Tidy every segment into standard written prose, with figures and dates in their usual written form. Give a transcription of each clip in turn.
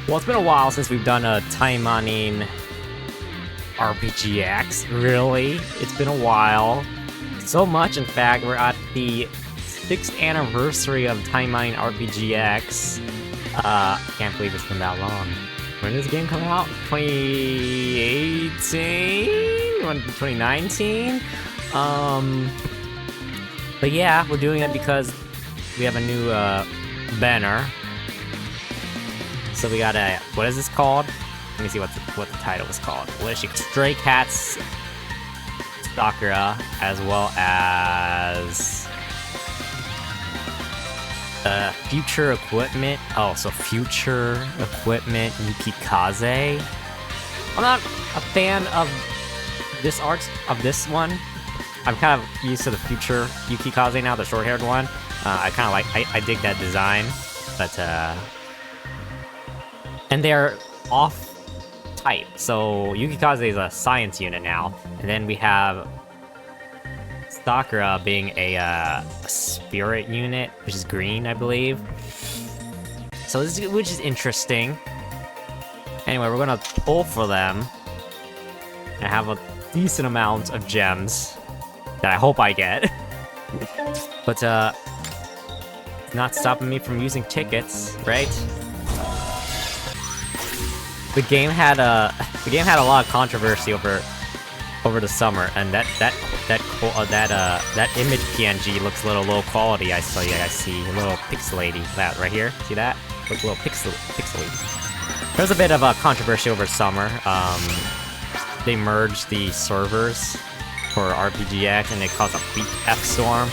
Well, it's been a while since we've done a Taimanin RPGX, really. It's been a while. So much, in fact, we're at the 6th anniversary of Taimanin RPGX. Can't believe it's been that long. When did this game come out? 2018? 2019? But yeah, we're doing it because we have a new, banner. So we got a, what is this called? Let me see what the title is called. What is she? Stray Cats Sakura, as well as future equipment. Oh, so future equipment Yukikaze. I'm not a fan of this art of this one. I'm kind of used to the future Yukikaze now, the short-haired one. I kind of like, I dig that design, but and they're off type. So Yukikaze is a science unit now, and then we have Sakura being a spirit unit, which is green, I believe. So this is, which is interesting. Anyway, we're gonna pull for them and have a decent amount of gems that I hope I get. But it's not stopping me from using tickets, right? The game had a lot of controversy over the summer, and that image PNG looks a little low quality. I see a little pixelaty. That right here, see that? Looks a little pixely. There's a bit of a controversy over summer. They merged the servers for RPGX, and it caused a big F-storm.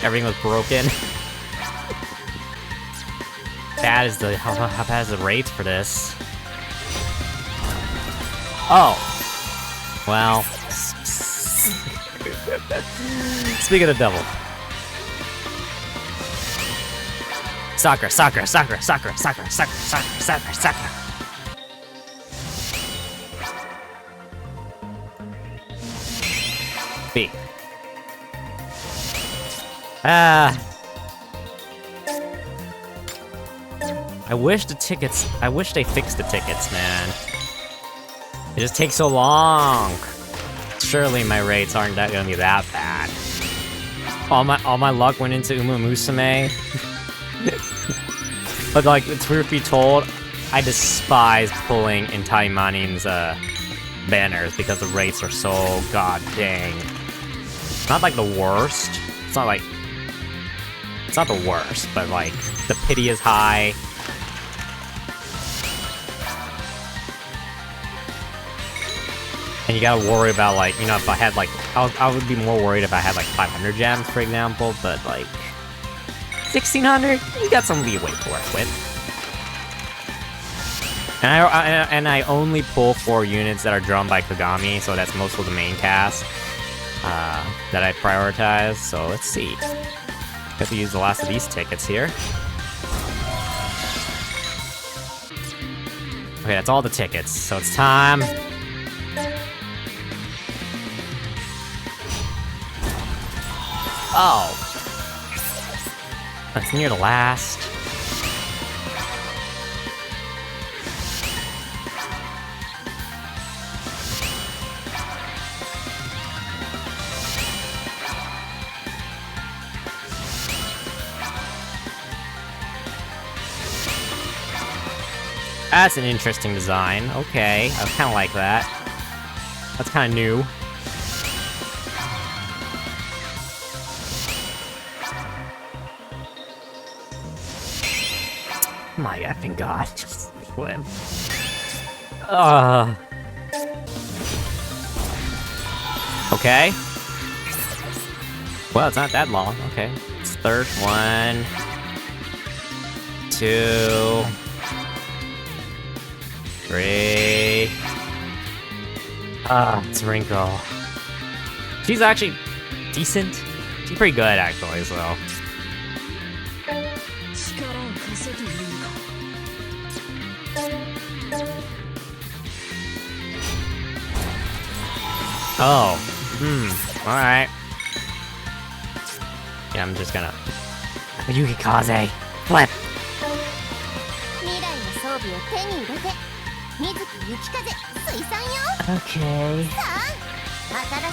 Everything was broken. How bad is the rates for this? Oh. Well. Speak of the devil. Sakura. B. I wish they fixed the tickets, man. It just takes so long. Surely my rates aren't gonna be that bad. All my luck went into Uma Musume. But like, truth be told, I despise pulling in Taimanin's banners because the rates are so god dang. Not like the worst. It's not the worst, but like the pity is high. And you gotta worry about, like, you know, if I had, like, I would be more worried if I had, like, 500 gems, for example, but, like, 1,600? You got some leeway to work with. And I only pull 4 units that are drawn by Kagami, so that's most of the main cast that I prioritize, so let's see. Have to use the last of these tickets here. Okay, that's all the tickets, so it's time. Oh. That's near the last. That's an interesting design. Okay, I kind of like that. That's kind of new. My effing god, just swim. Okay. Well, it's not that long. Okay. It's third. 1, 2, 3. It's Rinko. She's actually decent. She's pretty good, actually, so. Oh. Alright. Yeah, I'm just gonna... Yukikaze! Flip! 手に入れて水木雪風水産よ。 Okay. さあ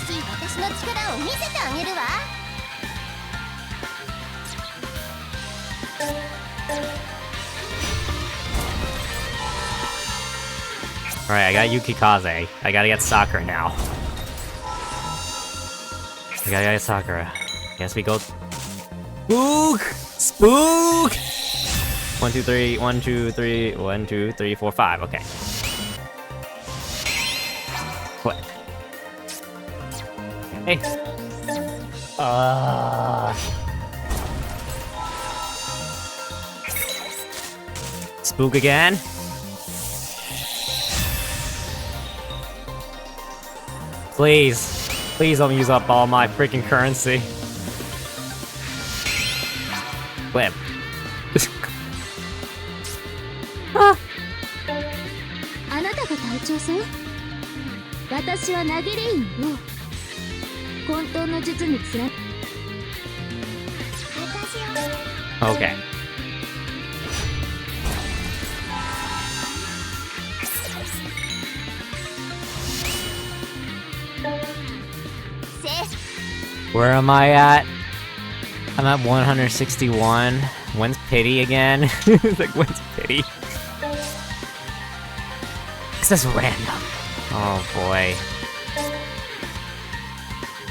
新しい私の力を見せてあげるわ。 Alright, I got Yukikaze. I gotta get Sakura now. I gotta get Sakura. Guess we go... Spook! Spook! 1, 2, 3, 1, 2, 3, 1, 2, 3, 4, 5. Okay. What? Hey! Spook again? Please. Please don't use up all my freaking currency. Flip. あなたが隊長さん？私は投げレインよ。混沌の術につら。Okay. Where am I at? I'm at 161. When's pity again? It's like, when's pity? This is random. Oh boy.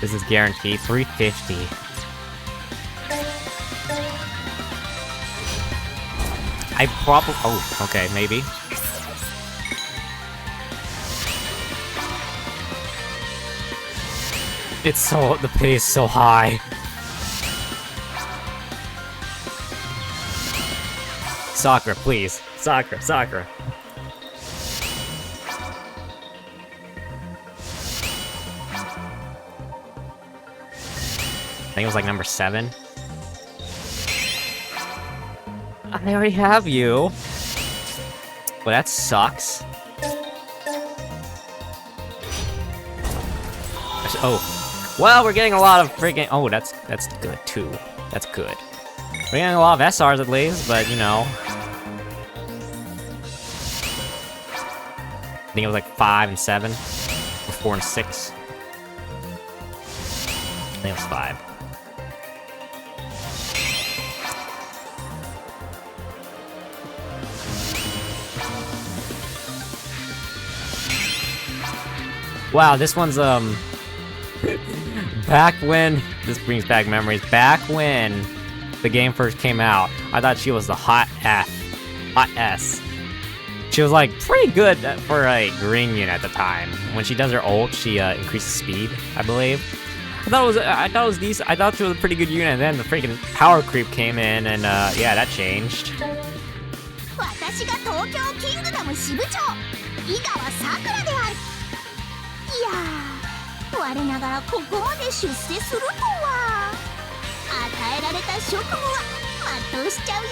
This is guaranteed 350. I probably... Oh, okay, maybe. It's so... the pay is so high. Sakura, please. Sakura, Sakura. I think it was like number 7. I already have you. Well, that sucks. Oh. Well, we're getting a lot of freaking... Oh, that's good, too. That's good. We're getting a lot of SRs at least, but, you know... I think it was like 5 and 7. Or 4 and 6. I think it was 5. Wow, this one's, back when... This brings back memories. Back when the game first came out, I thought she was the hot F. Hot S. She was, like, pretty good for a green unit at the time. When she does her ult, she, increases speed, I believe. I thought it was decent. I thought she was a pretty good unit, and then the freaking power creep came in, and, yeah, that changed. 私が東京キングダム支部長井川さくらである。いやー、我ながらここまで出世するとは。与えられた職務は全うしちゃうよ。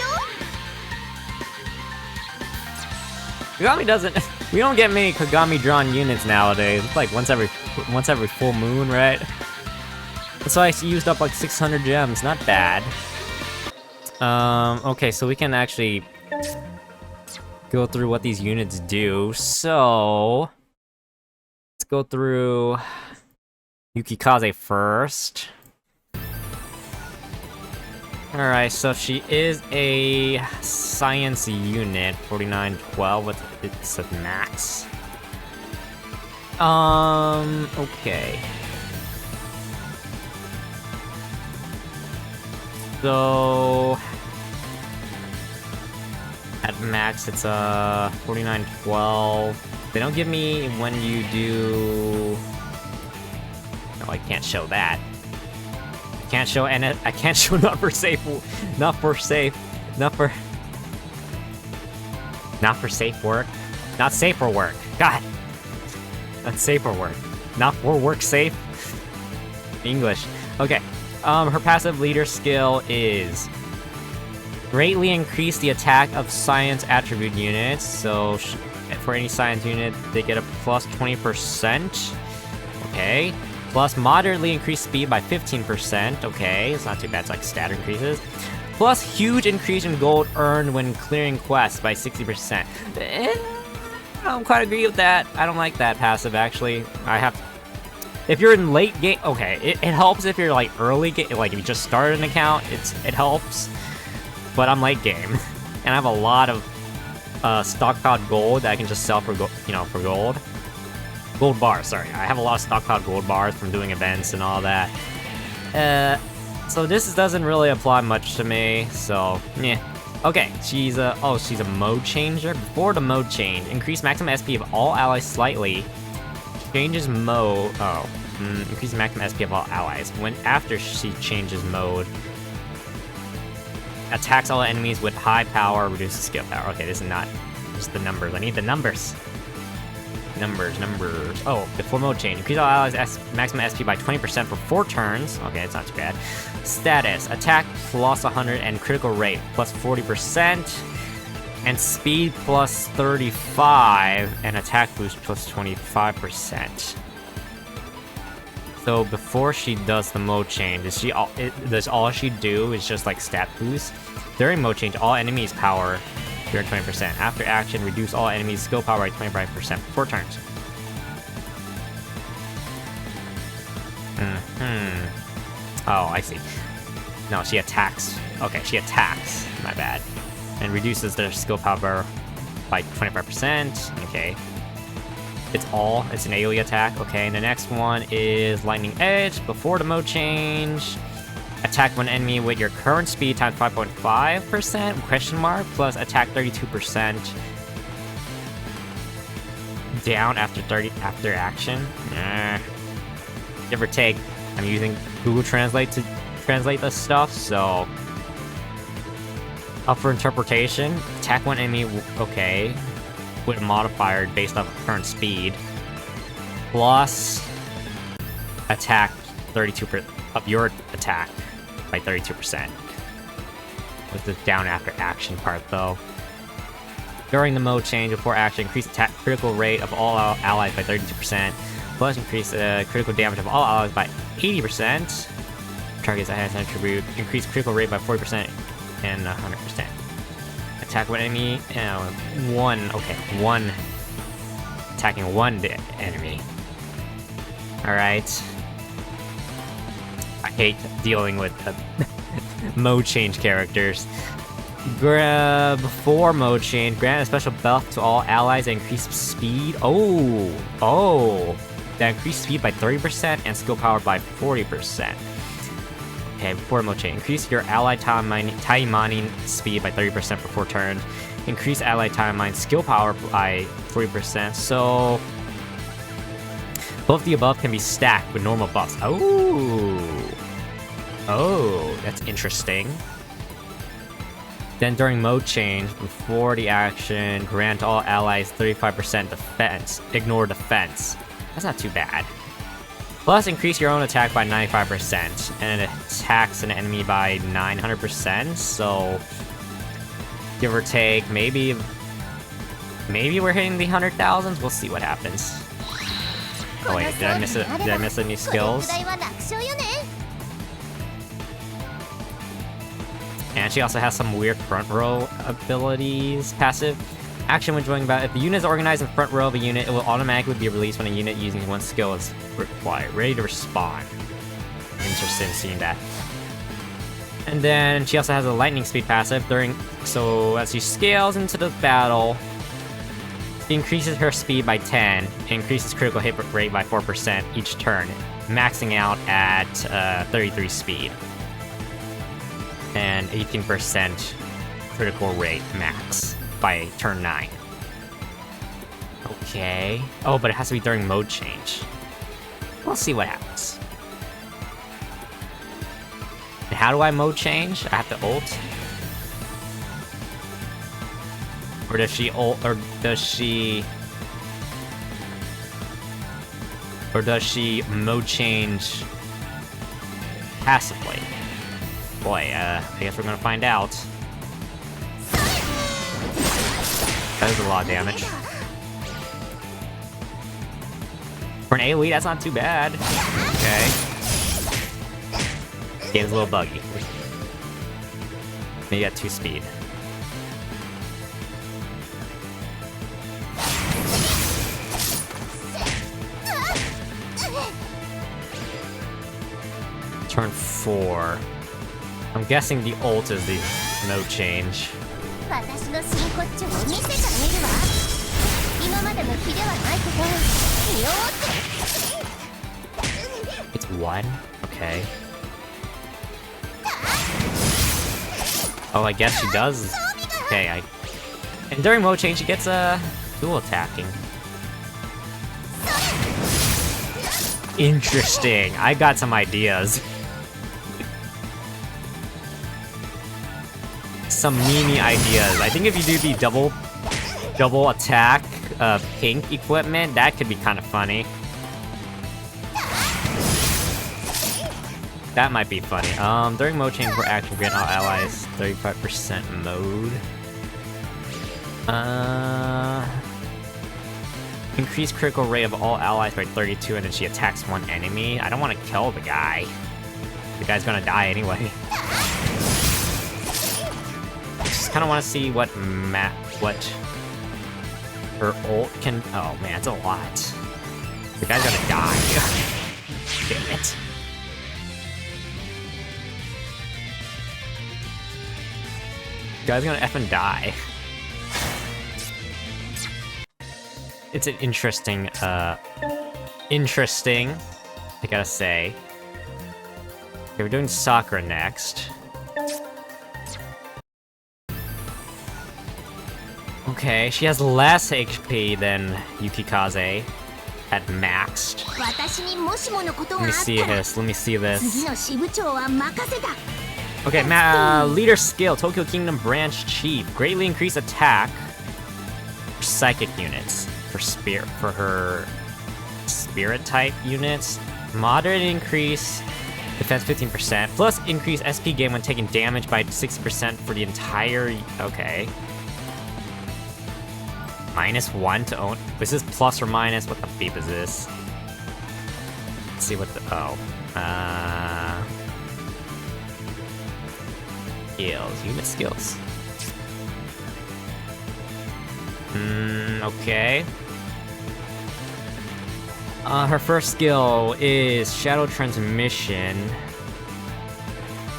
Kagami doesn't... We don't get many Kagami drawn units nowadays. It's like once every full moon, right? That's why I used up like 600 gems. Not bad. Okay, so we can actually go through what these units do. So let's go through Yukikaze first. Alright, so she is a science unit, 4912, what it's a max. Okay. So at max it's 4912. They don't give me when you do... No, I can't show that. Can't show, and I can't show not for safe work. Not for safe work. Not safe for work. God. Not safe for work. Not for work safe. English. Okay. Her passive leader skill is greatly increase the attack of science attribute units. So for any science unit, they get a plus 20%. Okay. Plus moderately increased speed by 15%. Okay, it's not too bad. It's like stat increases. Plus huge increase in gold earned when clearing quests by 60%. I don't quite agree with that. I don't like that passive, actually. If you're in late game, okay, it helps if you're like early game, like if you just started an account, it helps. But I'm late game, and I have a lot of stockpiled gold that I can just sell for for gold. Gold bars, sorry. I have a lot of stockpiled gold bars from doing events and all that. So this doesn't really apply much to me, so, yeah. Okay, she's a mode changer. Before the mode change, increase maximum SP of all allies slightly. Changes mode, increase maximum SP of all allies. After she changes mode, attacks all enemies with high power, reduces skill power. Okay, this is not just the numbers. I need the numbers. Numbers. Oh, before mode change. Increase all allies' maximum SP by 20% for 4 turns. Okay, it's not too bad. Status. Attack plus 100 and critical rate plus 40%. And speed plus 35. And attack boost plus 25%. So before she does the mode change, does all she do is just like stat boost? During mode change, all enemies power during 20%. After action, reduce all enemies' skill power by 25% for 4 turns. Oh, I see. No, she attacks. Okay, she attacks. My bad. And reduces their skill power by 25%. Okay. It's an AoE attack. Okay, and the next one is Lightning Edge. Before the mode change, attack one enemy with your current speed times 5.5%, question mark, plus attack 32%. Down after action. Give or take. I'm using Google Translate to translate this stuff, so up for interpretation. Attack one enemy, okay, with a modifier based off of current speed, plus attack 32% of your attack by 32%. With the down after action part though. During the mode change before action, increase attack critical rate of all allies by 32%, plus increase critical damage of all allies by 80%. Targets that has an attribute, increase critical rate by 40% and 100%. Attack one enemy, one. Attacking one enemy. Alright. I hate dealing with mode change characters. Before mode change, grant a special buff to all allies that increase speed. Oh. That increase speed by 30% and skill power by 40%. Okay, before mode change, increase your ally Taimanin speed by 30% for 4 turns. Increase ally Taimanin skill power by 40%. So both the above can be stacked with normal buffs. Oh, that's interesting. Then during mode change, before the action, grant all allies 35% defense. Ignore defense. That's not too bad. Plus, increase your own attack by 95%, and it attacks an enemy by 900%, so give or take, maybe we're hitting the 100,000s? We'll see what happens. Oh wait, did I miss any skills? And she also has some weird front row abilities. Passive. Action when joining battle. If the unit is organized in front row of a unit, it will automatically be released when a unit using one skill is required. Ready to respond. Interested in seeing that. And then she also has a lightning speed passive so as she scales into the battle, she increases her speed by 10 and increases critical hit rate by 4% each turn, maxing out at 33 speed. And 18% critical rate max by turn 9. Okay. Oh, but it has to be during mode change. We'll see what happens. And how do I mode change? I have to ult? Or does she ult, or does she mode change passively? Boy, I guess we're gonna find out. That is a lot of damage. For an AoE, that's not too bad. Okay. Game's a little buggy. Maybe at 2 speed. Turn 4. I'm guessing the ult is the no change. 私の真骨頂を見せてあげるわ。今までの気ではないけど、見ようって。 It's 1? Okay. Oh, I guess she does. Okay, and during mode change, she gets dual attacking. Interesting. I got some ideas. Some meme ideas. I think if you do the double attack pink equipment, that could be kind of funny. That might be funny. During mode change for action, grant all allies 35% mode. Increase critical rate of all allies by 32, and then she attacks one enemy. I don't want to kill the guy. The guy's gonna die anyway. Just kind of want to see what her ult can. Oh man, it's a lot. The guy's gonna die. Damn it. Guy's gonna effing die. It's an interesting, I gotta say. Okay, we're doing Sakura next. Okay, she has less HP than Yukikaze at maxed. Let me see this, let me see this. Okay, leader skill, Tokyo Kingdom Branch Chief. Greatly increase attack for psychic units. For her spirit type units. Moderate increase defense 15%. Plus increase SP gain when taking damage by 60% for the entire... Okay. -1 to own... Is this plus or minus? What the beep is this? Let's see what the... Oh. Skills. Unit skills. Okay. Her first skill is Shadow Transmission.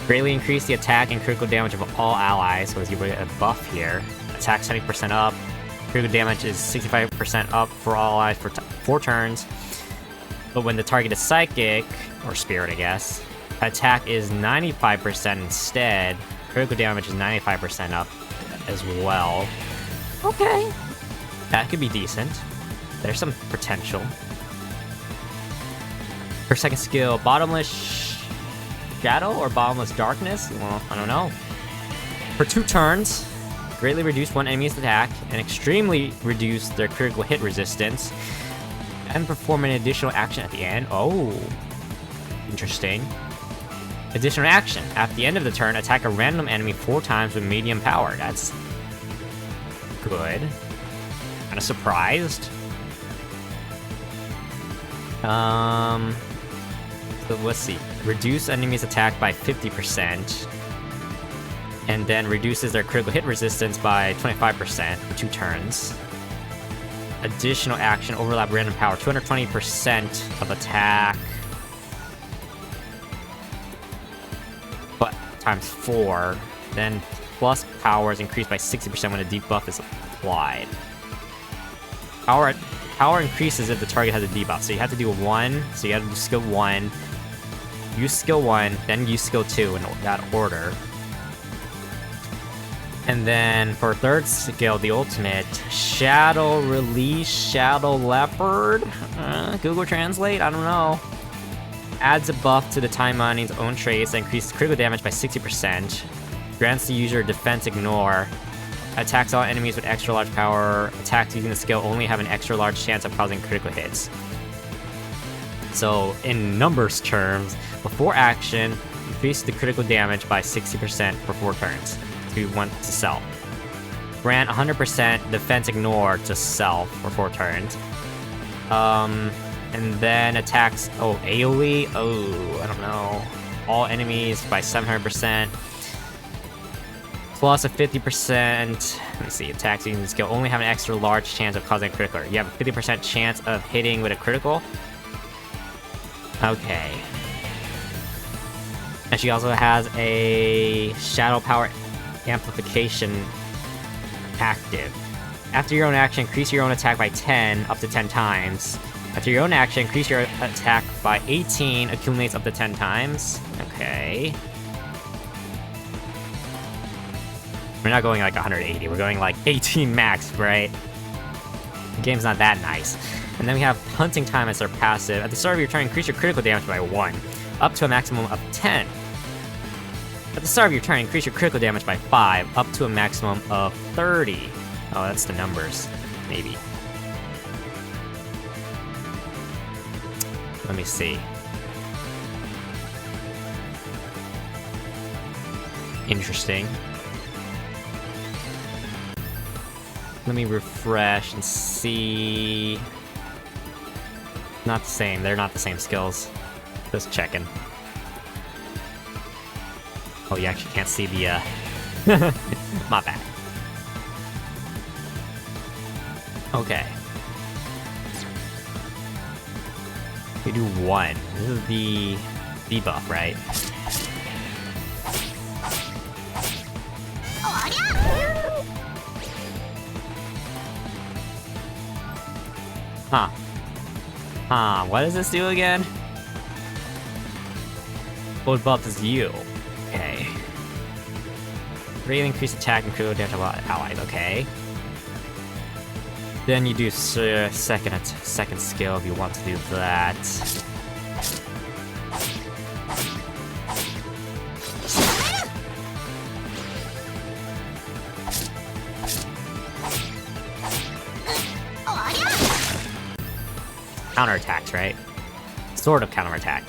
Greatly increase the attack and critical damage of all allies, so let's give it a buff here. Attack 70% up. Critical damage is 65% up for all allies for 4 turns. But when the target is psychic, or spirit I guess, attack is 95% instead. Critical damage is 95% up as well. Okay. That could be decent. There's some potential. Her second skill, Bottomless Shadow or Bottomless Darkness? Well, I don't know. For 2 turns, greatly reduce one enemy's attack and extremely reduce their critical hit resistance. And perform an additional action at the end. Oh, interesting. Additional action. At the end of the turn, attack a random enemy 4 times with medium power. That's good. Kind of surprised. So let's see. Reduce enemies' attack by 50%. And then reduces their critical hit resistance by 25% for 2 turns. Additional action, overlap random power, 220% of attack. But times 4. Then plus power is increased by 60% when a debuff is applied. Power increases if the target has a debuff, so you have to do a 1, so you have to do skill 1, use skill 1, then use skill 2 in that order. And then for third skill, the ultimate, Shadow Release, Shadow Leopard? Google Translate? I don't know. Adds a buff to the Taimanin's own traits that increases critical damage by 60%. Grants the user Defense Ignore. Attacks all enemies with extra large power. Attacks using the skill only have an extra large chance of causing critical hits. So, in numbers terms, before action, increase the critical damage by 60% for 4 turns to self. Grant 100% defense ignore to self for 4 turns. And then attacks, AoE, I don't know. All enemies by 700%. plus a 50%. Let me see. Attacks using the skill only have an extra large chance of causing a critical. You have a 50% chance of hitting with a critical. Okay. And she also has a shadow power amplification active. After your own action, increase your own attack by 10, up to 10 times. After your own action, increase your attack by 18, accumulates up to 10 times. Okay. We're not going like 180, we're going like 18 max, right? The game's not that nice. And then we have Hunting Time as our passive. At the start of your turn, increase your critical damage by 1, up to a maximum of 10. At the start of your turn, increase your critical damage by 5, up to a maximum of 30. Oh, that's the numbers. Maybe. Let me see. Interesting. Let me refresh and see. Not the same. They're not the same skills. Just checking. Oh, you actually can't see the, my bad. Okay. We do 1. This is the debuff, right? Huh. Huh, what does this do again? What buff is you? Okay. Greatly increase attack and critical damage of allies, okay. Then you do second skill if you want to do that. Counterattacks, right? Sort of counterattack.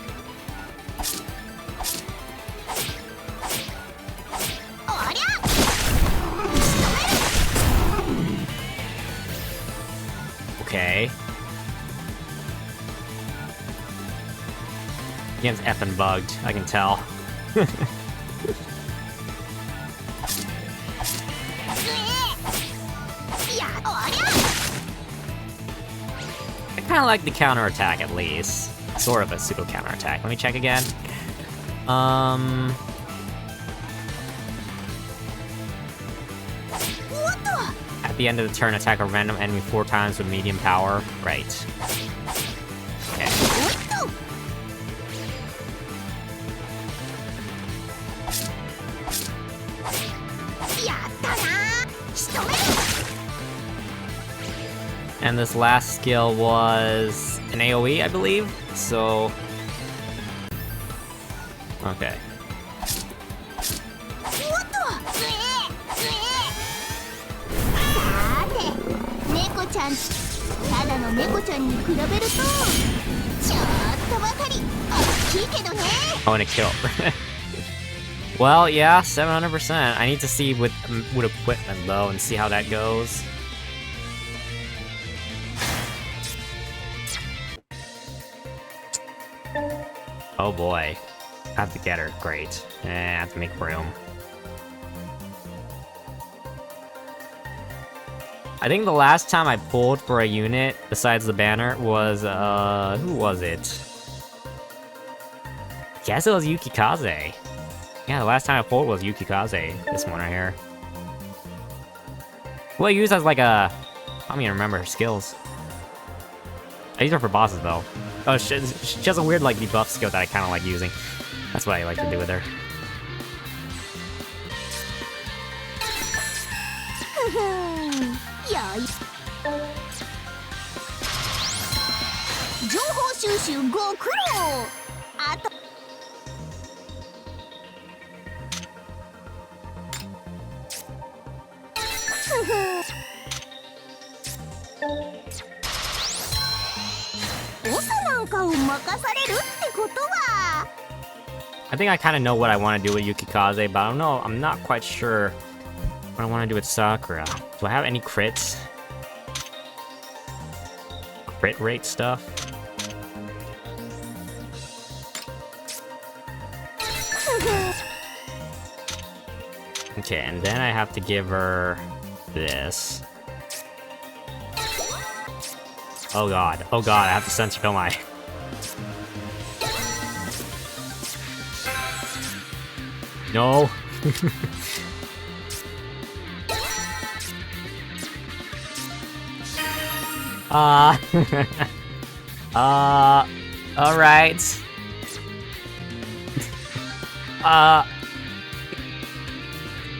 Okay. Game's effing bugged, I can tell. I kinda like the counterattack at least. Sort of a pseudo counterattack. Let me check again. At the end of the turn, attack a random enemy 4 times with medium power. Right. Okay. And this last skill was an AoE, I believe. So... okay. Oh, and it killed. Well, yeah, 700%. I need to see with equipment though and see how that goes. Oh boy. I have to get her. Great. I have to make room. I think the last time I pulled for a unit, besides the banner, was, who was it? I guess it was Yukikaze. Yeah, the last time I pulled was Yukikaze. This one right here. Well, I use as like a... I don't even remember her skills. I use her for bosses, though. Oh, she has a weird, like, debuff skill that I kind of like using. That's what I like to do with her. I think I kind of know what I want to do with Yukikaze, but I don't know. I'm not quite sure what I want to do with Sakura. Do I have any crits? Crit rate stuff? Okay, and then I have to give her this. Oh god, I have to censor, don't I? No! Alright.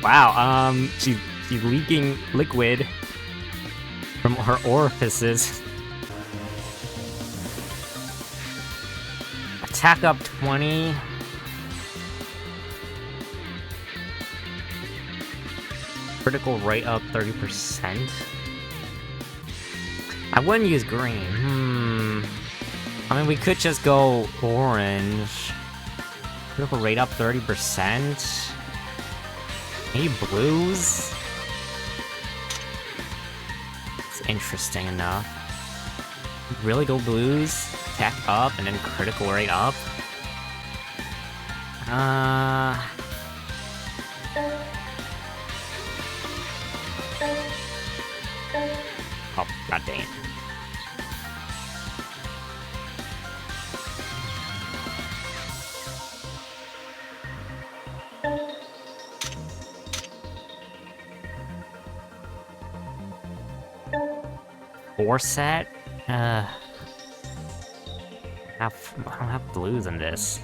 Wow, she's leaking liquid from her orifices. Attack up 20. Critical rate up 30%. I wouldn't use green. I mean, we could just go orange. Critical rate up 30%. Maybe blues? It's interesting enough. Really go blues? Attack up and then critical rate up? Oh, god dang it. Four set? I don't have blues in this.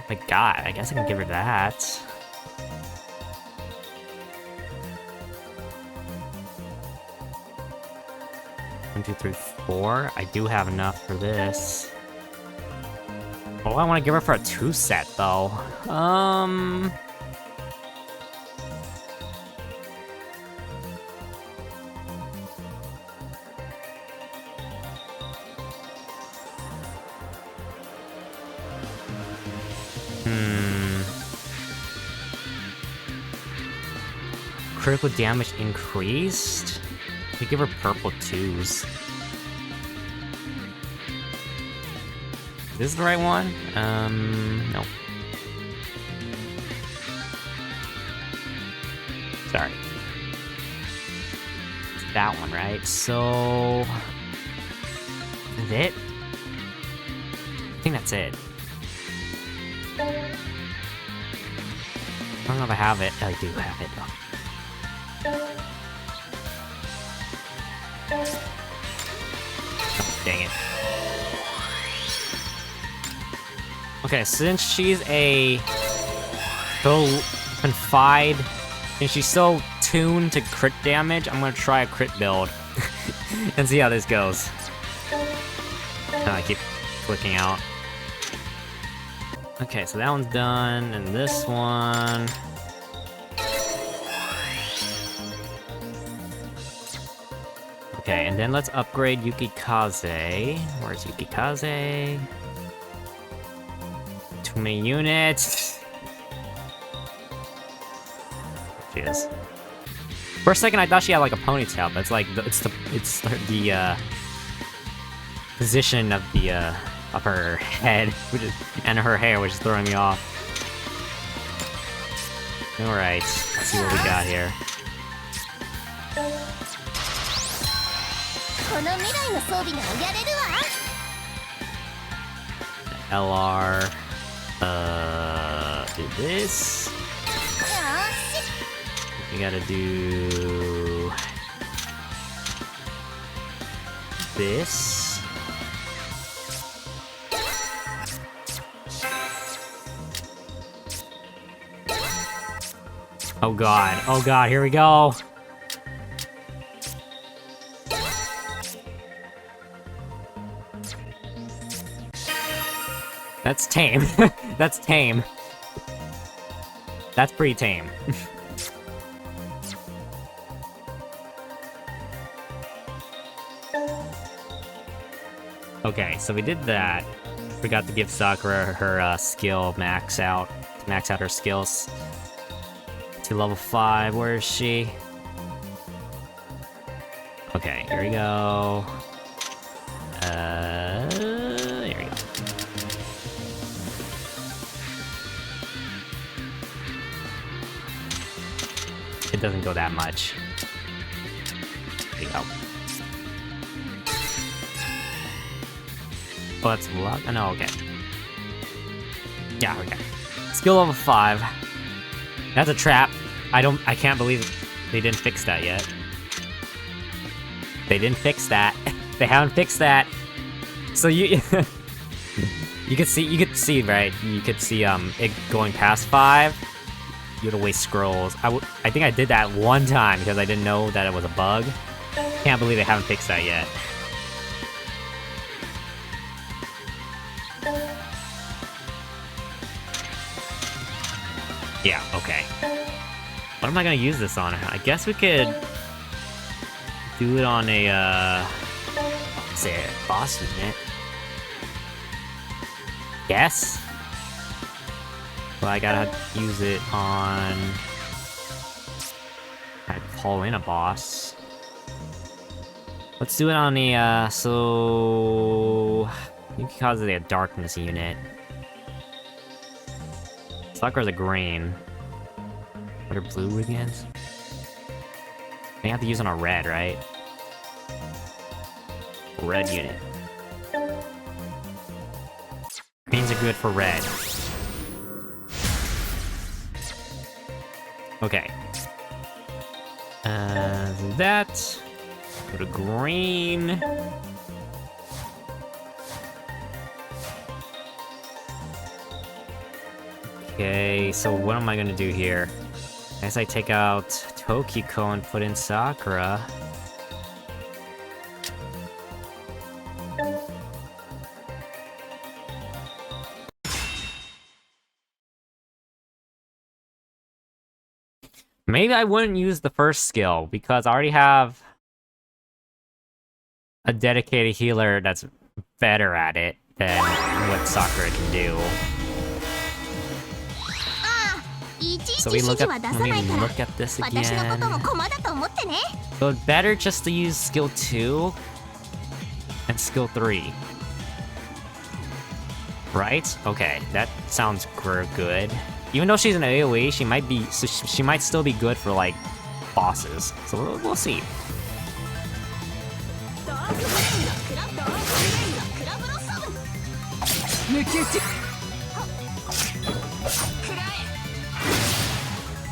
My god, I guess I can give her that. One, two, three, four. I do have enough for this. Oh, I want to give her for a 2 set though. Critical damage increased? We give her purple 2s. Is this the right one? No. Sorry. It's that one, right? So... Is it? I think that's it. I don't know if I have it. I do have it. Oh. Dang it. Okay, since she's so confide and she's so tuned to crit damage, I'm gonna try a crit build and see how this goes. I keep clicking out. Okay, so that one's done, and this one. Okay, and then let's upgrade Yukikaze. Where's Yukikaze? Too many units. She is. For a second, I thought she had like a ponytail, but it's like it's the position of her head, which is, and her hair, which is throwing me off. All right, let's see what we got here. LR, do this. We gotta do this. Oh god, here we go. That's tame. That's tame. That's pretty tame. Okay, so we did that. Forgot to give Sakura her skill max out. To max out her skills. To level 5, where is she? Okay, here we go. Here we go. doesn't go that much. There you go. Oh, that's luck. Oh, no, okay. Yeah, okay. Skill level 5. That's a trap. I can't believe they didn't fix that yet. They didn't fix that. They haven't fixed that. So you you could see, right? You could see it going past 5. You had to waste scrolls. I think I did that one time because I didn't know that it was a bug. Can't believe they haven't fixed that yet. Yeah, okay. What am I gonna use this on? I guess we could do it on a, say, a boss unit. Yes? Well, I gotta use it on... I call in a boss. Let's do it on a, so... Yukikaze, a darkness unit. Sakura's a green. What are blue against? I have to use it on a red, right? Red unit. Greens are good for red. Okay. That. Go to green. Okay, so what am I gonna do here? I guess I take out Tokiko and put in Sakura. Maybe I wouldn't use the first skill, because I already have a dedicated healer that's better at it than what Sakura can do. So let me look at this again. So it's better just to use skill 2 and skill 3. Right? Okay, that sounds good. Even though she's an AoE, she might still be good for like bosses. So we'll see.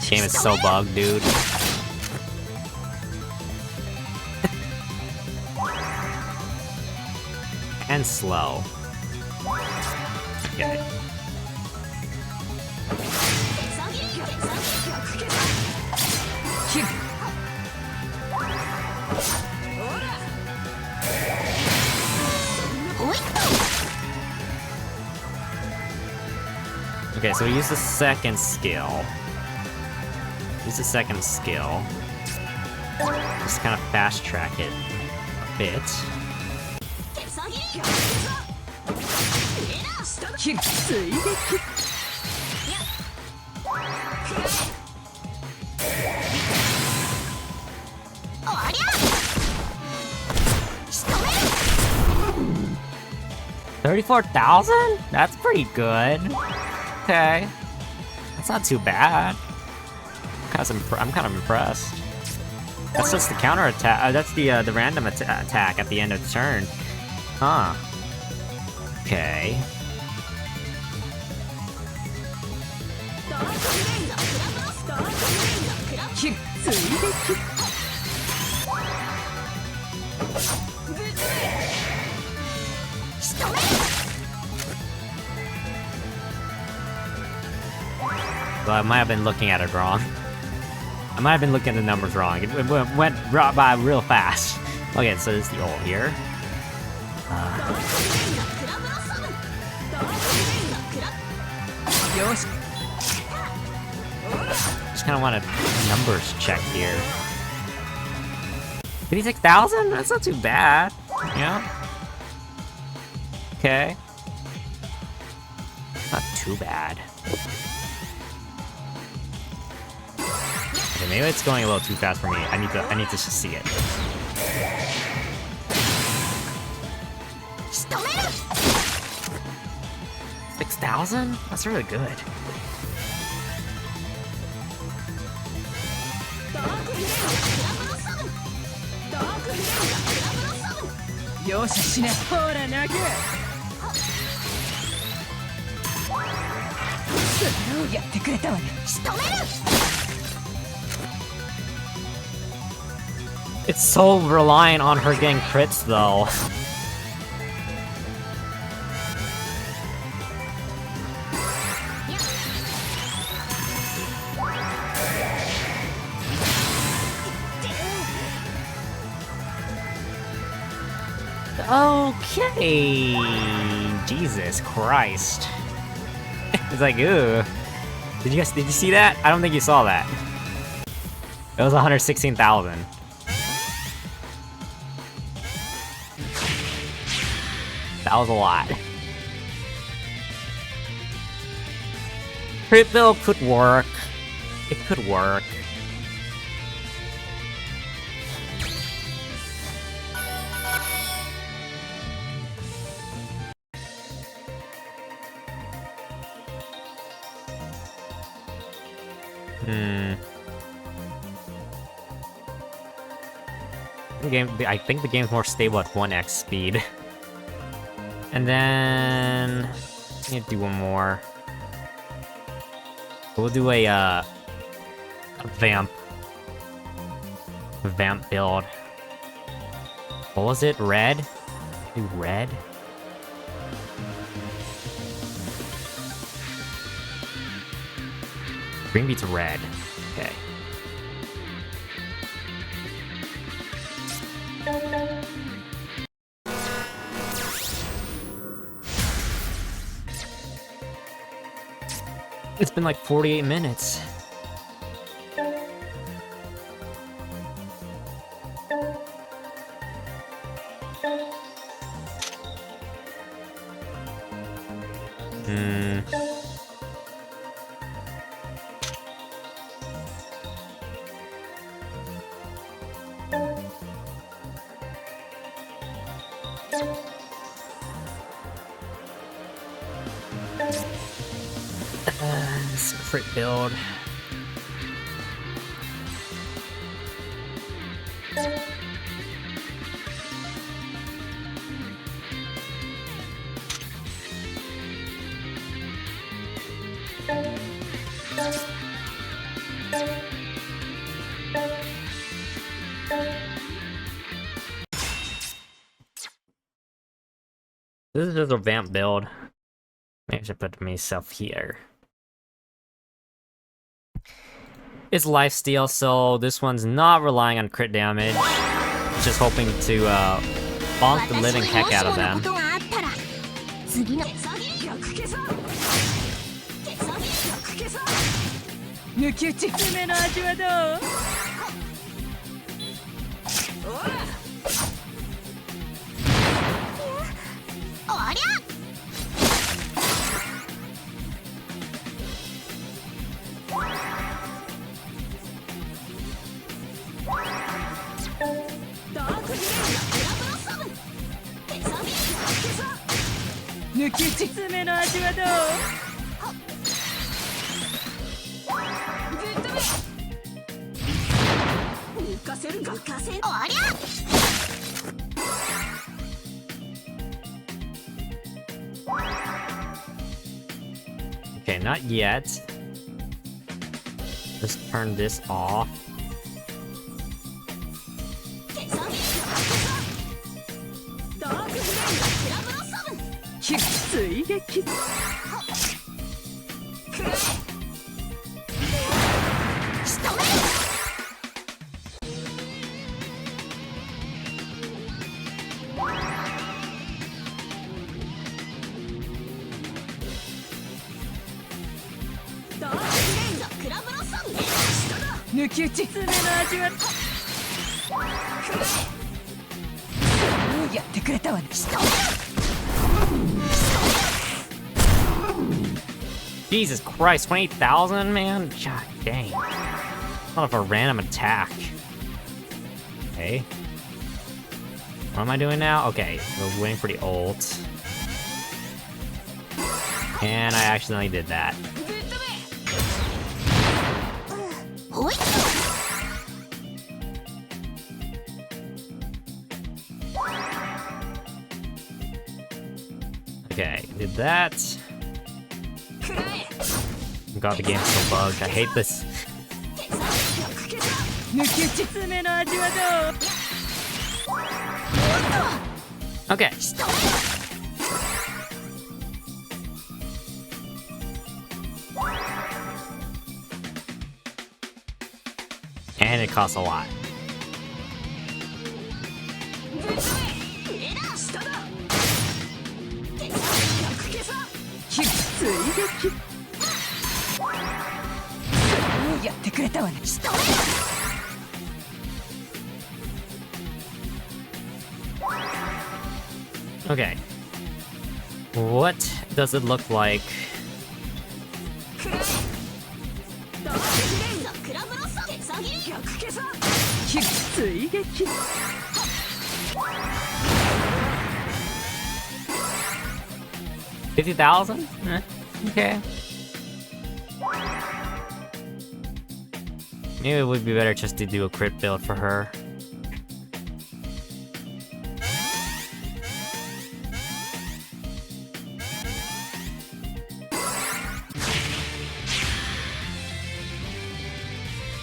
This game is so bugged, dude. And slow. Okay. Okay, so we use the second skill. Just kind of fast track it a bit. $34,000? That's pretty good. Okay. That's not too bad. I'm kind of impressed. That's just the counter attack. That's the random attack at the end of the turn. Huh. Okay. Well, I might have been looking at it wrong. I might have been looking at the numbers wrong. It went by real fast. Okay, so this is the ult here. Just kind of want a numbers check here. 56,000? That's not too bad. Yeah. Okay. Not too bad. Okay, maybe it's going a little too fast for me. I need to just see it. $6,000? That's really good. 容赦しな。ほら投げ。それをやってくれたわね。仕留める。 It's so reliant on her getting crits, though. Okay. Jesus Christ. It's like, ooh. Did you see that? I don't think you saw that. It was 116,000. That was a lot. Crit build could work. It could work. I think the game's more stable at 1x speed. And then I need to do one more. We'll do a vamp build. What was it? Red? Do red? Green beats red. Okay. It's been like 48 minutes. Crit build. This is just a vamp build. Maybe I should put myself here. It's lifesteal, so this one's not relying on crit damage. Just hoping to bonk the living heck out of them. Okay, not yet. Let's turn this off. Jesus Christ, 28,000, man? God dang. Not of a random attack. Okay. What am I doing now? Okay, we're waiting for the ult. And I accidentally did that. Okay, did that. God, the game's so bugged. I hate this. 抜き打ち爪の味はどう Okay. And it costs a lot. きつい撃それをやってくれたわね Okay. What does it look like? $50,000? Okay. Maybe it would be better just to do a crit build for her.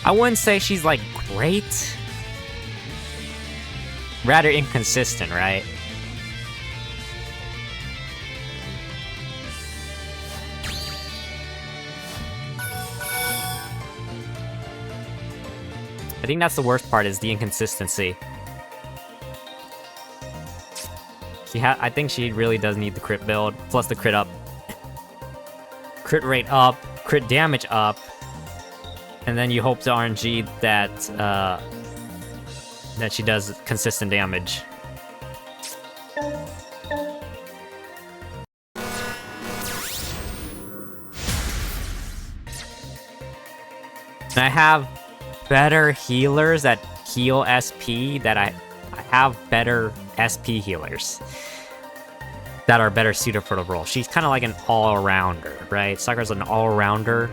I wouldn't say she's like great. Rather inconsistent, right? I think that's the worst part, is the inconsistency. I think she really does need the crit build, plus the crit up. Crit rate up, crit damage up. And then you hope to RNG that, that she does consistent damage. And I have better healers that heal SP, that I have better SP healers that are better suited for the role. She's kind of like an all-rounder, right? Sakura's an all-rounder.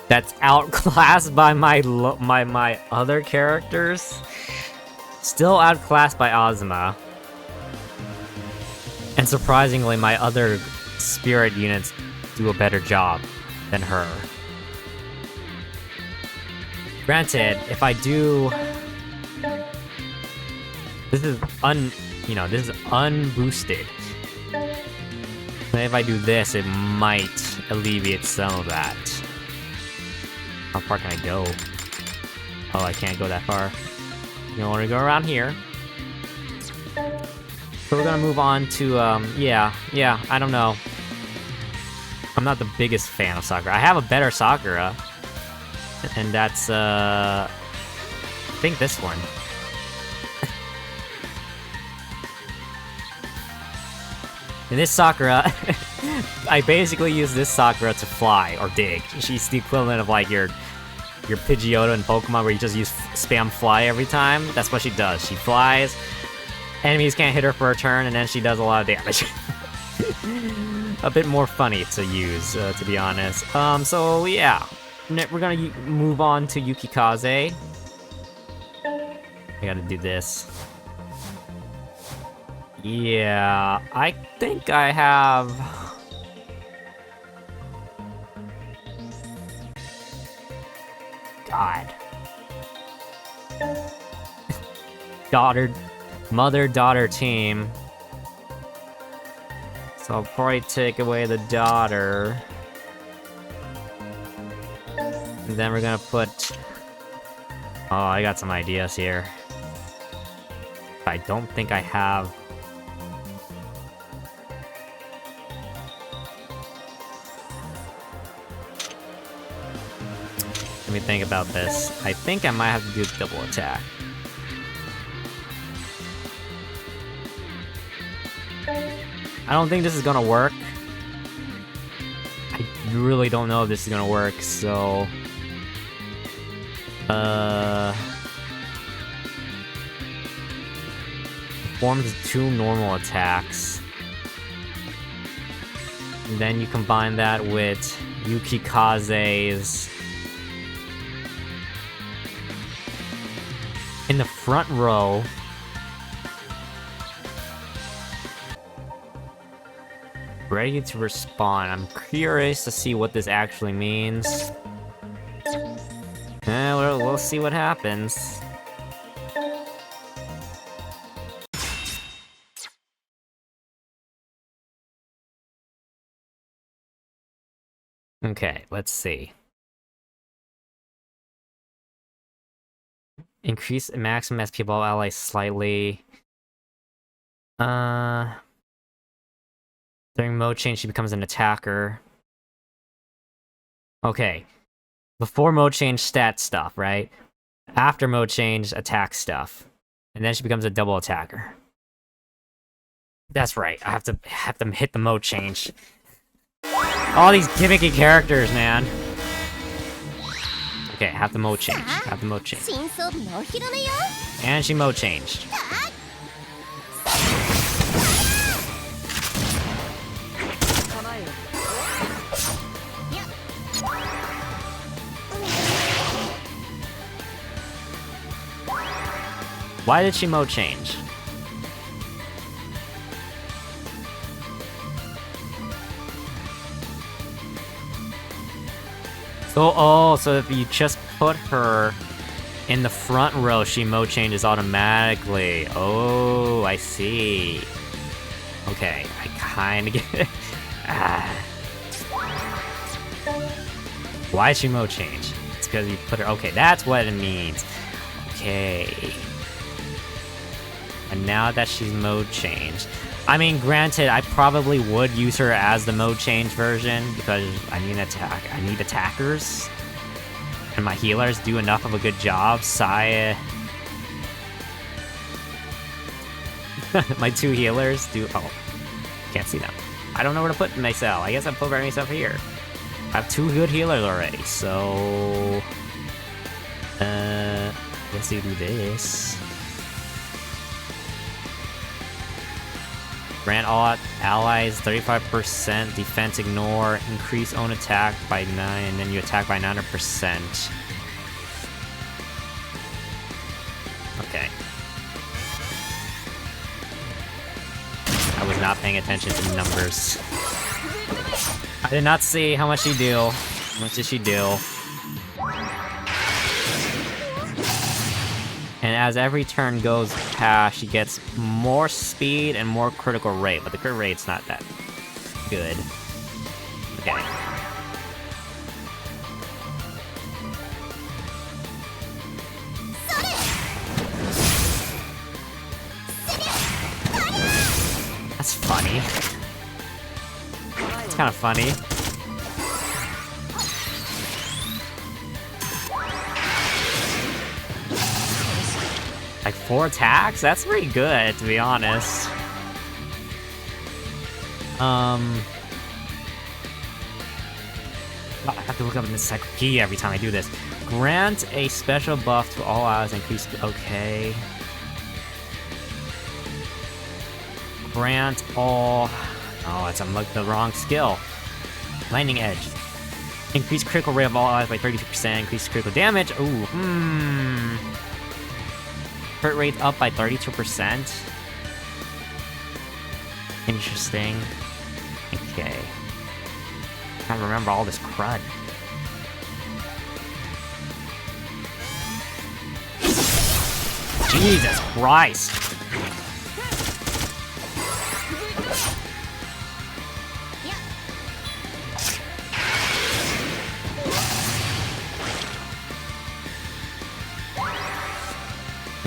That's outclassed by my other characters. Still outclassed by Azuma. And surprisingly, my other spirit units do a better job than her. Granted, if I do... This is this is unboosted. But if I do this, it might alleviate some of that. How far can I go? Oh, I can't go that far. You want to go around here. So we're gonna move on to, yeah, I don't know. I'm not the biggest fan of Sakura. I have a better Sakura. And that's, I think this one. In this Sakura, I basically use this Sakura to fly or dig. She's the equivalent of like your Pidgeotto in Pokemon, where you just use spam fly every time. That's what she does. She flies, enemies can't hit her for a turn, and then she does a lot of damage. A bit more funny to use, to be honest. So yeah, we're gonna move on to Yukikaze. I gotta do this. Yeah, I think I have... God. Mother-daughter team. So I'll probably take away the daughter. And then we're gonna put... Oh, I got some ideas here. I don't think I have... Let me think about this. I think I might have to do the double attack. I don't think this is gonna work. I really don't know if this is gonna work, so... Performs 2 normal attacks. And then you combine that with Yukikaze's In the front row. Ready to respond. I'm curious to see what this actually means. We'll see what happens. Okay, let's see. Increase maximum SP of all allies slightly. During mode change, she becomes an attacker. Okay. Before mode change, stat stuff, right? After mode change, attack stuff. And then she becomes a double attacker. That's right, I have to hit the mode change. All these gimmicky characters, man. Okay, have the mode change. Have the mode change. And she mode changed. Why did she mode change? So if you just put her in the front row, she mode changes automatically. Oh, I see. Okay, I kinda get it. Why did she mode change? It's because you put her... Okay, that's what it means. Okay. And now that she's mode changed... I mean, granted, I probably would use her as the mode change version because I need an attack. I need attackers, and my healers do enough of a good job. My two healers do. Oh, can't see them. I don't know where to put myself. I guess I put myself here. I have two good healers already, so let's do this. Grant all allies 35% defense ignore, increase own attack by 9, and then you attack by 900%. Okay. I was not paying attention to the numbers. I did not see how much she do. How much did she do? And as every turn goes past, she gets more speed and more critical rate, but the crit rate's not that good. Okay. That's funny. It's kind of funny. Like 4 attacks? That's pretty good, to be honest. I have to look up an encyclopedia every time I do this. Grant a special buff to all allies, increase... Okay. Grant all... Oh, I'm looking at the wrong skill. Lightning Edge. Increase critical rate of all allies by 32%. Increase critical damage. Ooh, Crit rate up by 32%. Interesting. Okay. Can't remember all this crud. Jesus Christ!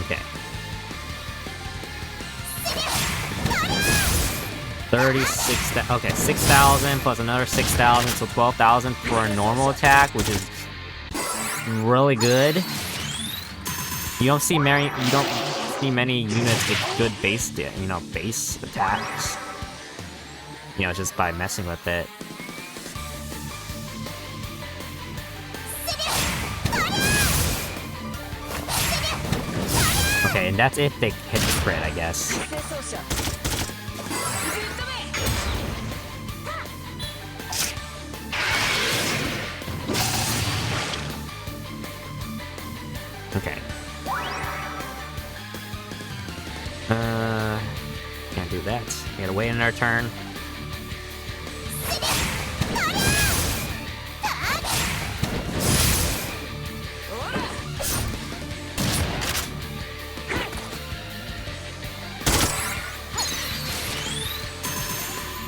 Okay. 36,000. Okay, 6,000 plus another 6,000, so 12,000 for a normal attack, which is really good. You don't see many units with good base, base attacks. Just by messing with it. Okay, and that's if they hit the crit, I guess. Okay. Can't do that. We gotta wait in our turn.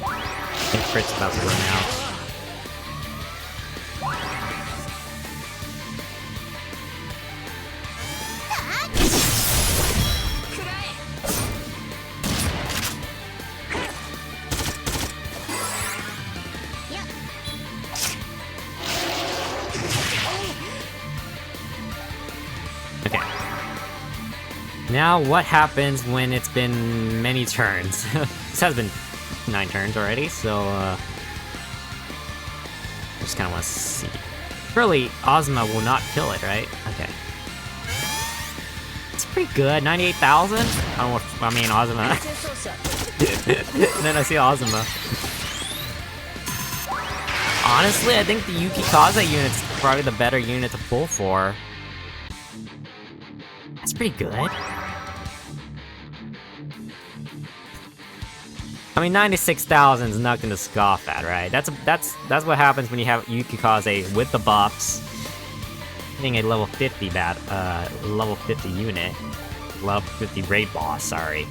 I think Crit's about to run out. Now, what happens when it's been many turns? This has been 9 turns already, so, I just kinda wanna see. Surely, Ozma will not kill it, right? Okay. It's pretty good, 98,000? I don't know what, I mean, Ozma. And then I see Ozma. Honestly, I think the Yukikaze unit's probably the better unit to pull for. It's pretty good. I mean, 96,000 is nothing to scoff at, right? That's what happens when you have Yukikaze with the buffs, hitting a level 50 level 50 unit, level 50 raid boss. Sorry,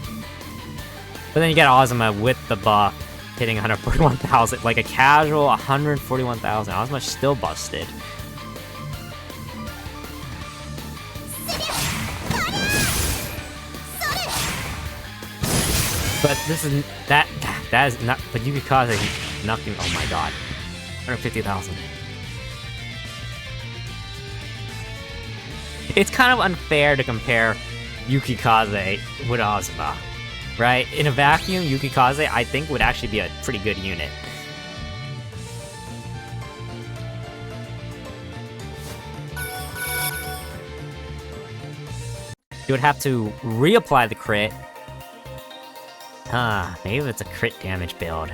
but then you get Ozma with the buff, hitting 141,000, like a casual 141,000. Ozma's still busted. But this is that is not. But Yukikaze nothing. Oh my god, 150,000. It's kind of unfair to compare Yukikaze with Ozma, right? In a vacuum, Yukikaze I think would actually be a pretty good unit. You would have to reapply the crit. Maybe it's a crit damage build.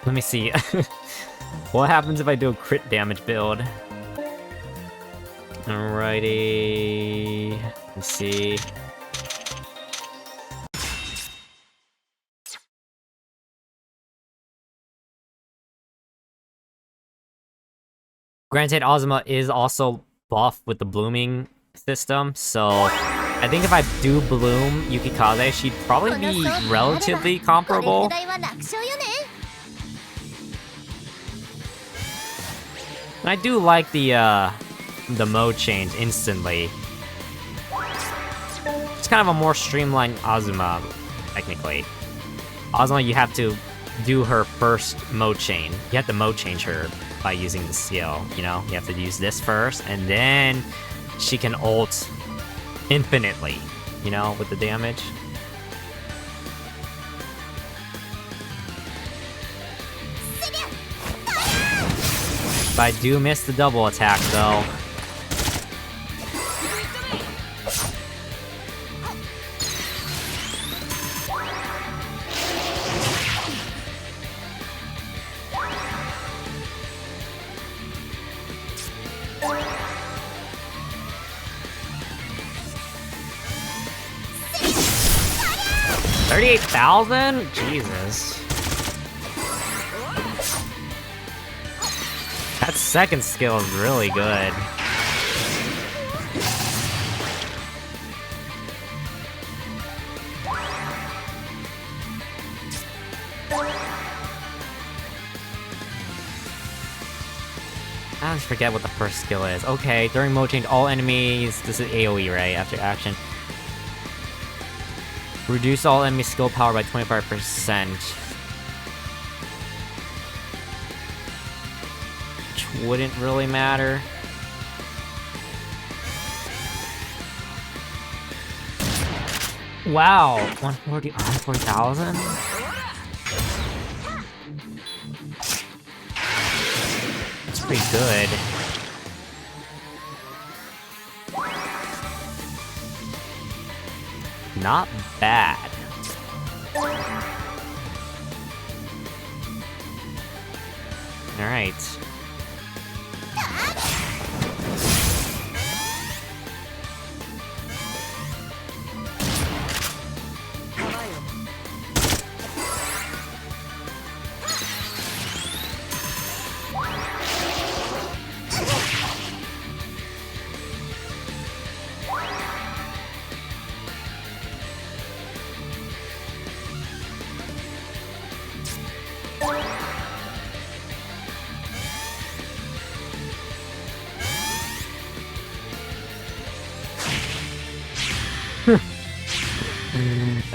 Let me see. What happens if I do a crit damage build? Alrighty. Let's see. Granted, Ozma is also buffed with the blooming system, so I think if I do bloom Yukikaze, she'd probably be relatively comparable. And I do like the mode change instantly. It's kind of a more streamlined Ozma, technically. Ozma, you have to do her first mode change. You have to mode change her by using the skill, you know? You have to use this first, and then she can ult infinitely, you know, with the damage. But I do miss the double attack, though. $38,000? Jesus. That second skill is really good. I always forget what the first skill is. Okay, during mode change, all enemies... This is AoE, right? After action. Reduce all enemy skill power by 25%. Which wouldn't really matter. Wow, 140,000? That's pretty good. Not bad. Alright.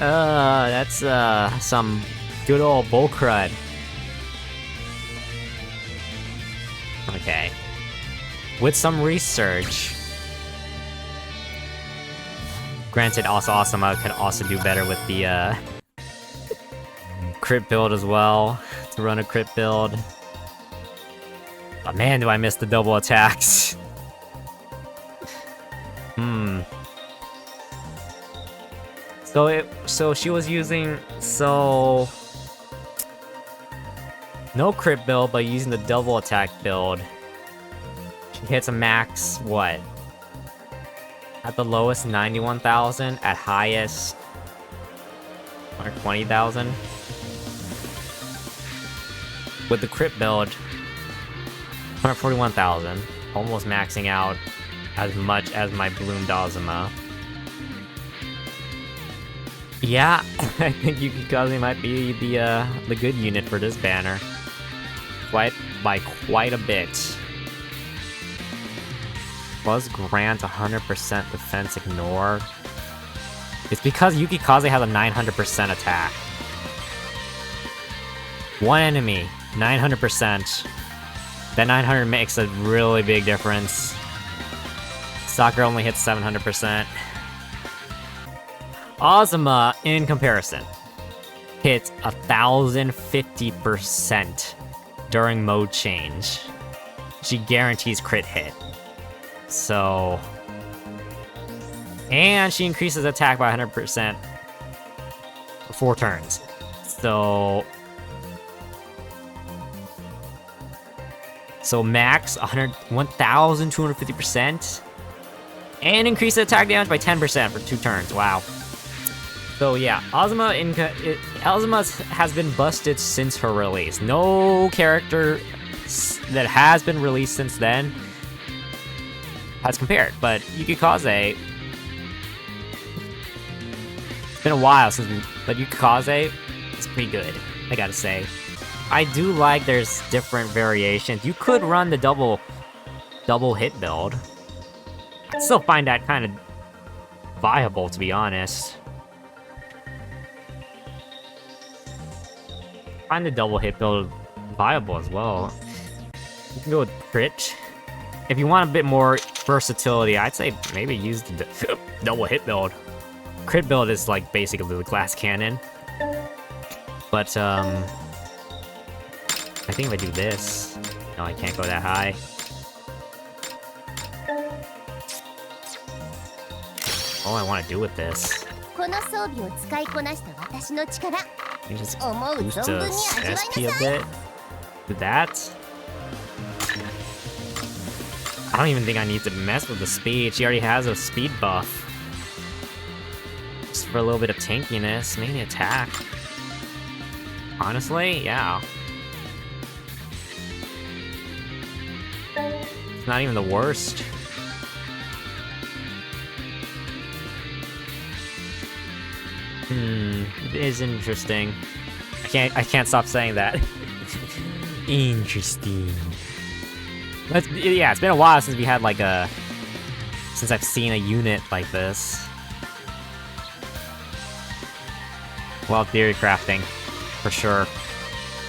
That's some good old bullcrud. Okay. With some research. Granted, also Asuma could also do better with the crit build as well, to run a crit build. But man, do I miss the double attacks. So she was using, no crit build, but using the double attack build. She hits a max, what? At the lowest, 91,000. At highest, 120,000. With the crit build, 141,000. Almost maxing out as much as my Bloom Dazuma. Yeah, I think Yukikaze might be the good unit for this banner. By quite a bit. Was grant 100% defense ignore. It's because Yukikaze has a 900% attack. One enemy, 900%. That 900 makes a really big difference. Sakura only hits 700%. Azuma, in comparison, hits 1,050% during mode change. She guarantees crit hit. So... And she increases attack by 100% for 4 turns. So max 1,250%. And increase the attack damage by 10% for 2 turns. Wow. So yeah, Azuma has been busted since her release. No character that has been released since then has compared, but Yukikaze, it's been a while since, but Yukikaze is pretty good, I gotta say. I do like there's different variations. You could run the double hit build. I still find that kind of viable, to be honest. Find the double hit build viable as well. You can go with crit. If you want a bit more versatility, I'd say maybe use the double hit build. Crit build is like basically the glass cannon. But I think if I do this, no, I can't go that high. All I want to do with this. You just boost the SP a bit. Do that. I don't even think I need to mess with the speed. She already has a speed buff. Just for a little bit of tankiness, maybe attack. Honestly, yeah. It's not even the worst. It is interesting. I can't stop saying that. Interesting. Yeah, it's been a while since we had like since I've seen a unit like this. Well, theory crafting, for sure.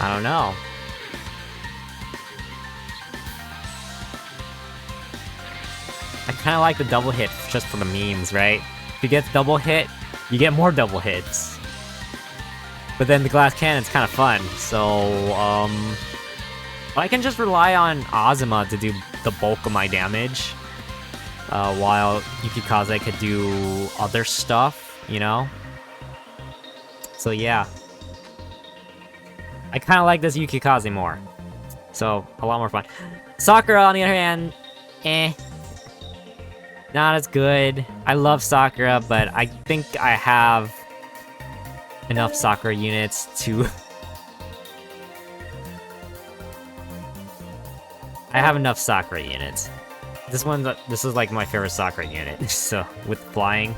I don't know. I kind of like the double hit just for the memes, right? If you get double hit, you get more double hits. But then the glass cannon's kind of fun, so I can just rely on Azuma to do the bulk of my damage, while Yukikaze could do other stuff, you know? So yeah. I kind of like this Yukikaze more. So, a lot more fun. Sakura, on the other hand, not as good. I love Sakura, but I think I have enough Sakura units to... I have enough Sakura units. This is like my favorite Sakura unit, so, with flying.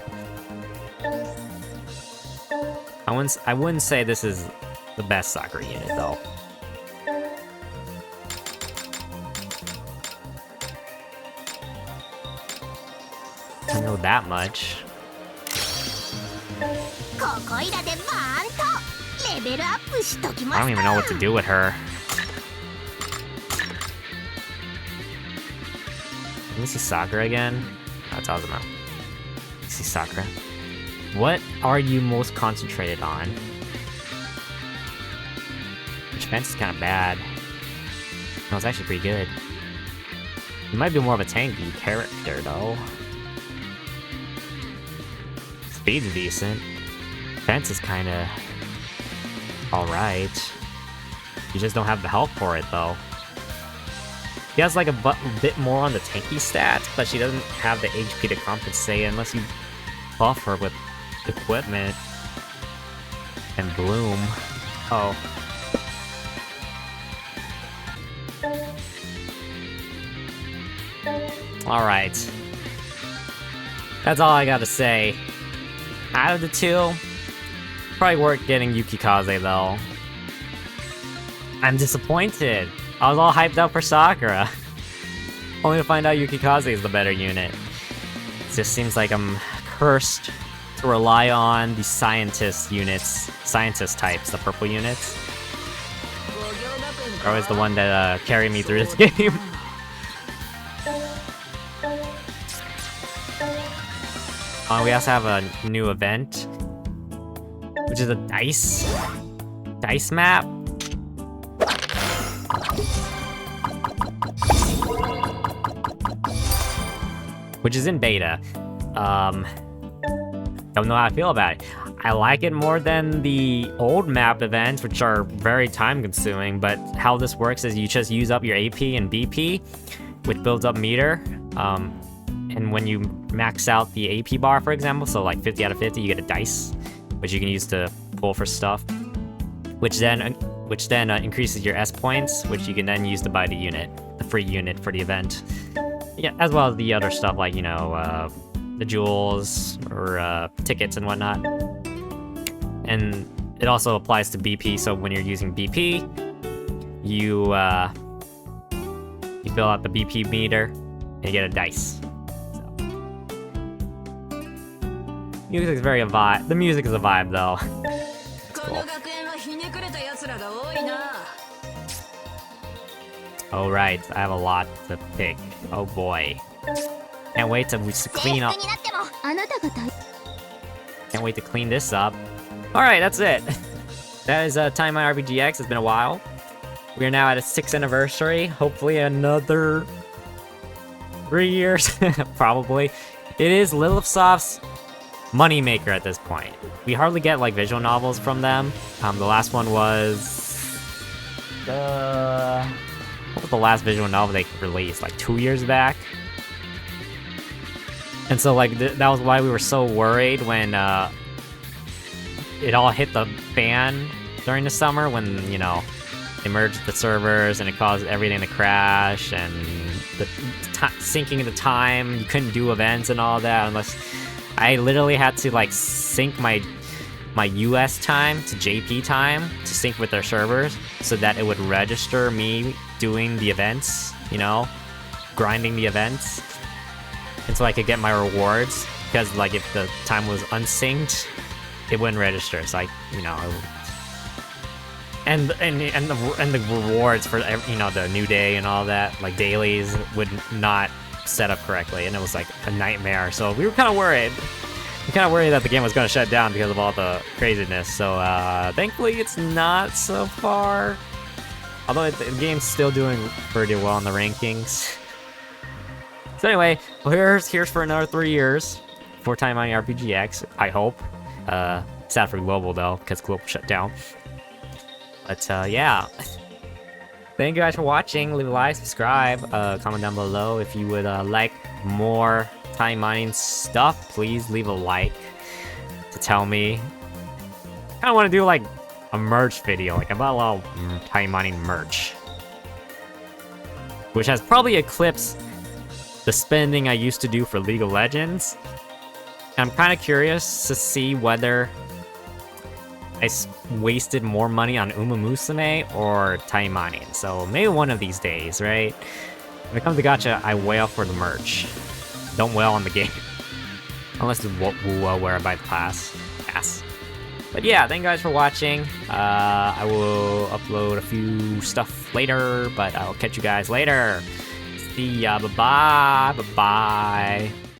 I wouldn't say this is the best Sakura unit, though. I know that much. こいらでバーンとレベルアップしときま I す don't even know what to do with her. Let me see Sakura again. Oh, it's Azuma. Let me see Sakura. What are you most concentrated on? Which defense is kind of bad. No, it's actually pretty good. You might be more of a tanky character, though. Speed's decent. Defense is kind of alright. You just don't have the health for it, though. She has like a bit more on the tanky stats, but she doesn't have the HP to compensate unless you buff her with equipment and bloom. Oh. Alright. That's all I gotta say. Out of the two, probably worth getting Yukikaze though. I'm disappointed. I was all hyped up for Sakura. Only to find out Yukikaze is the better unit. It just seems like I'm cursed to rely on the scientist units, scientist types, the purple units. They're always the one that carry me through this game. We also have a new event, which is a dice map. Which is in beta. Don't know how I feel about it. I like it more than the old map events, which are very time consuming, but how this works is you just use up your AP and BP, which builds up meter. And when you max out the AP bar, for example, so like 50 out of 50, you get a dice, which you can use to pull for stuff, which then increases your S points, which you can then use to buy the unit, the free unit for the event. Yeah, as well as the other stuff like, you know, the jewels or tickets and whatnot. And it also applies to BP, so when you're using BP, you fill out the BP meter and you get a dice. Music is very a vibe. The music is a vibe, though. That's cool. Oh, right. I have a lot to pick. Oh, boy. Can't wait to clean up. Can't wait to clean this up. Alright, that's it. That is Taimanin RPGX. It's been a while. We are now at a 6th anniversary. Hopefully another 3 years. Probably. It is Lilithsoft's moneymaker at this point. We hardly get like visual novels from them. The last one was what was the last visual novel they released? Like 2 years back. And so like that was why we were so worried when it all hit the fan during the summer when, you know, they merged the servers and it caused everything to crash and the syncing of the time. You couldn't do events and all that unless I literally had to like sync my US time to JP time to sync with their servers so that it would register me doing the events, you know, grinding the events. And so I could get my rewards, because like if the time was unsynced, it wouldn't register. So I, you know, and the rewards for, you know, the new day and all that, like dailies, would not set up correctly, and it was like a nightmare. So we were kind of worried. That the game was going to shut down because of all the craziness. So thankfully it's not so far. Although the game's still doing pretty well in the rankings. So anyway, well, here's for another 3 years for Taimanin RPGX, I hope. Sad for Global though, because Global shut down. But yeah. Thank you guys for watching. Leave a like, subscribe, comment down below if you would like more time mining stuff. Please leave a like to tell me. I kind of want to do like a merch video. Like I bought a lot of time mining merch, which has probably eclipsed the spending I used to do for League of Legends. And I'm kind of curious to see whether I wasted more money on Uma Musume or Taimanin. So maybe one of these days, right? When it comes to Gacha, I wail for the merch. Don't wail on the game. Unless it's WoW where I buy the pass. But yeah, thank you guys for watching. I will upload a few stuff later, but I'll catch you guys later. See ya. Bye-bye. Bye-bye.